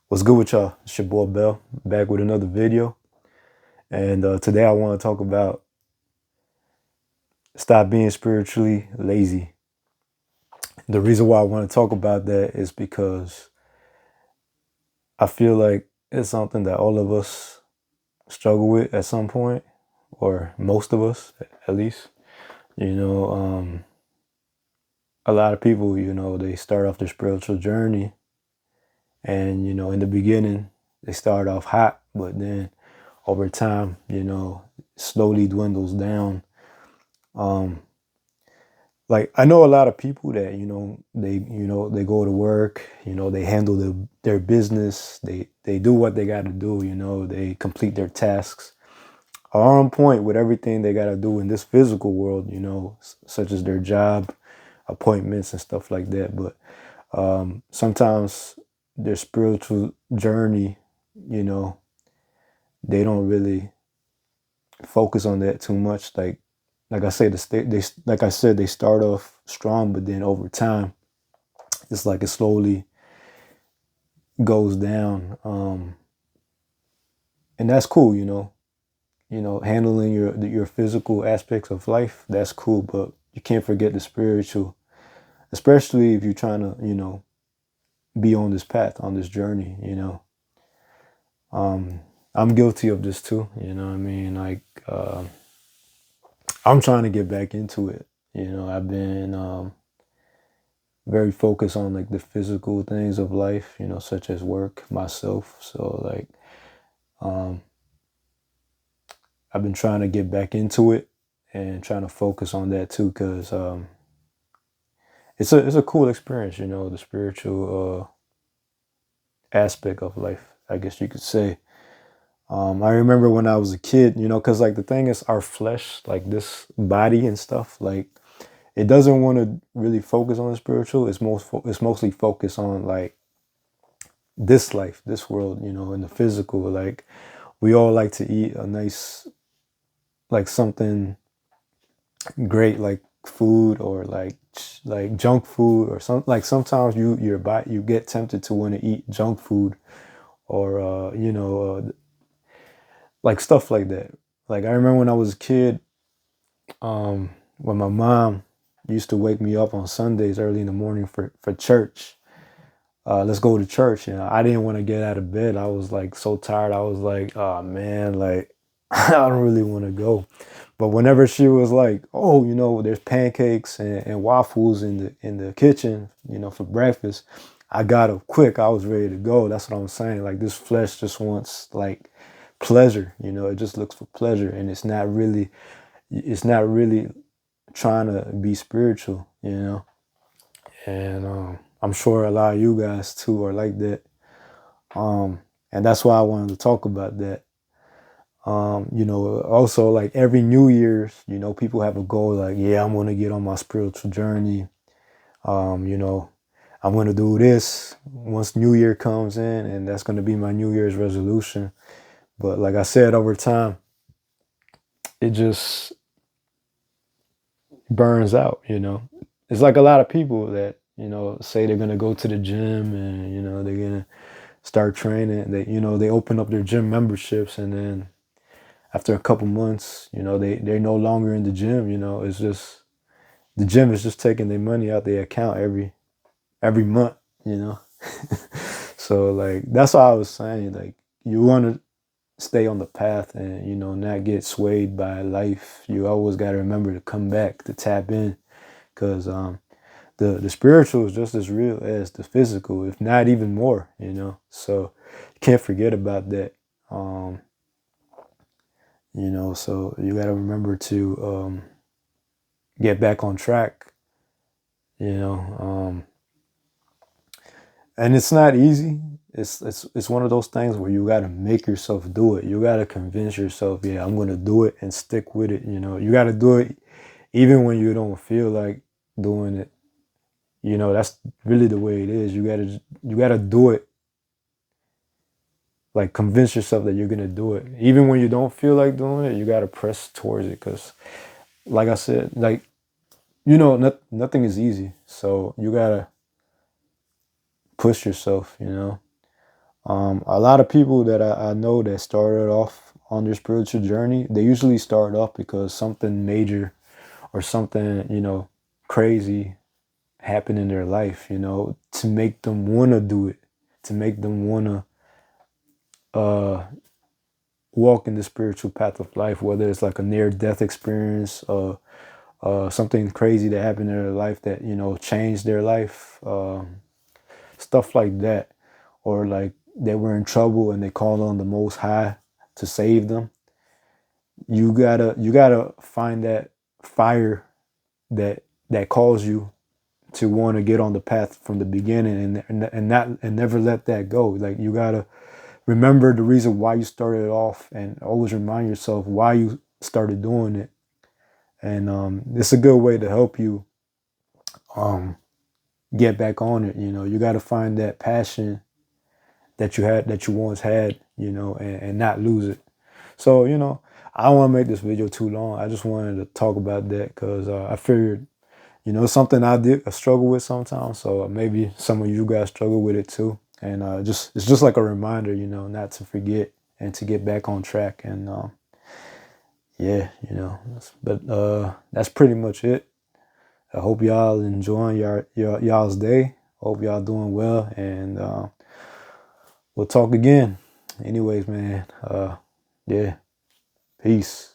What's good with y'all? It's your boy Bell, back with another video. And today I want to talk about stop being spiritually lazy. The reason why I want to talk about that is because I feel like it's something that all of us struggle with at some point, or most of us at least. You know, a lot of people, they start off their spiritual journey, and in the beginning, they start off hot, but then over time, slowly dwindles down. Um, like I know a lot of people that they go to work, they handle their business, they do what they got to do, they complete their tasks, are on point with everything they got to do in this physical world, such as their job, appointments, and stuff like that. But sometimes their spiritual journey, you know, they don't really focus on that too much. Like I said, they start off strong, but then over time, it's like it slowly goes down. And that's cool, handling your physical aspects of life. That's cool, but you can't forget the spiritual, especially if you're trying to, be on this path, on this journey. I'm guilty of this too. You know what I mean? Like, I'm trying to get back into it. I've been very focused on like the physical things of life, such as work, myself. So like, um, I've been trying to get back into it and trying to focus on that too, because it's a cool experience, the spiritual aspect of life, I guess you could say. I remember when I was a kid, because like the thing is, our flesh, like this body and stuff, like it doesn't want to really focus on the spiritual. It's mostly focused on like this life, this world, and the physical. Like we all like to eat a nice, like something great, like food, or like junk food, or something. Like sometimes you get tempted to want to eat junk food, or like stuff like that. Like I remember when I was a kid, when my mom used to wake me up on Sundays early in the morning for church. Let's go to church. I didn't want to get out of bed. I was like so tired. I was like, oh man, like I don't really want to go. But whenever she was like, oh, there's pancakes and waffles in the kitchen, for breakfast, I got up quick. I was ready to go. That's what I'm saying. Like this flesh just wants like pleasure. It just looks for pleasure, and it's not really trying to be spiritual. And I'm sure a lot of you guys too are like that. And that's why I wanted to talk about that. Also like every New Year's, people have a goal like, yeah, I'm gonna get on my spiritual journey. You know, I'm gonna do this once New Year comes in, and that's gonna be my New Year's resolution. But like I said, over time, it just burns out. It's like a lot of people that, say they're gonna go to the gym, and, they're gonna start training. They open up their gym memberships, and then after a couple months, they're no longer in the gym. It's just the gym is just taking their money out their account every month. You know, so like that's what I was saying. Like you want to stay on the path, and not get swayed by life. You always got to remember to come back, to tap in, because the spiritual is just as real as the physical, if not even more. So you can't forget about that. Um, so you got to remember to get back on track. You know, and it's not easy. It's one of those things where you got to make yourself do it. You got to convince yourself, yeah, I'm going to do it, and stick with it. You got to do it even when you don't feel like doing it. That's really the way it is. You got to do it. Like convince yourself that you're gonna do it, even when you don't feel like doing it. You got to press towards it, because, like I said, like nothing is easy. So you gotta push yourself. A lot of people that I know that started off on their spiritual journey, they usually start off because something major or something, crazy happened in their life, to make them want to do it, to make them want to uh, walk in the spiritual path of life, whether it's like a near death experience, something crazy that happened in their life that, changed their life, stuff like that. Or like they were in trouble and they called on the Most High to save them. You gotta find that fire that calls you to want to get on the path from the beginning, and never let that go. Like, you gotta remember the reason why you started off, and always remind yourself why you started doing it. And it's a good way to help you um, get back on it. You got to find that passion that you once had, and not lose it. So, I don't want to make this video too long. I just wanted to talk about that because I figured, it's something I struggle with sometimes. So maybe some of you guys struggle with it too. And it's just like a reminder, not to forget and to get back on track. And yeah, but that's pretty much it. I hope y'all enjoying y'all's day. Hope y'all doing well, and we'll talk again. Anyways, man, yeah, peace.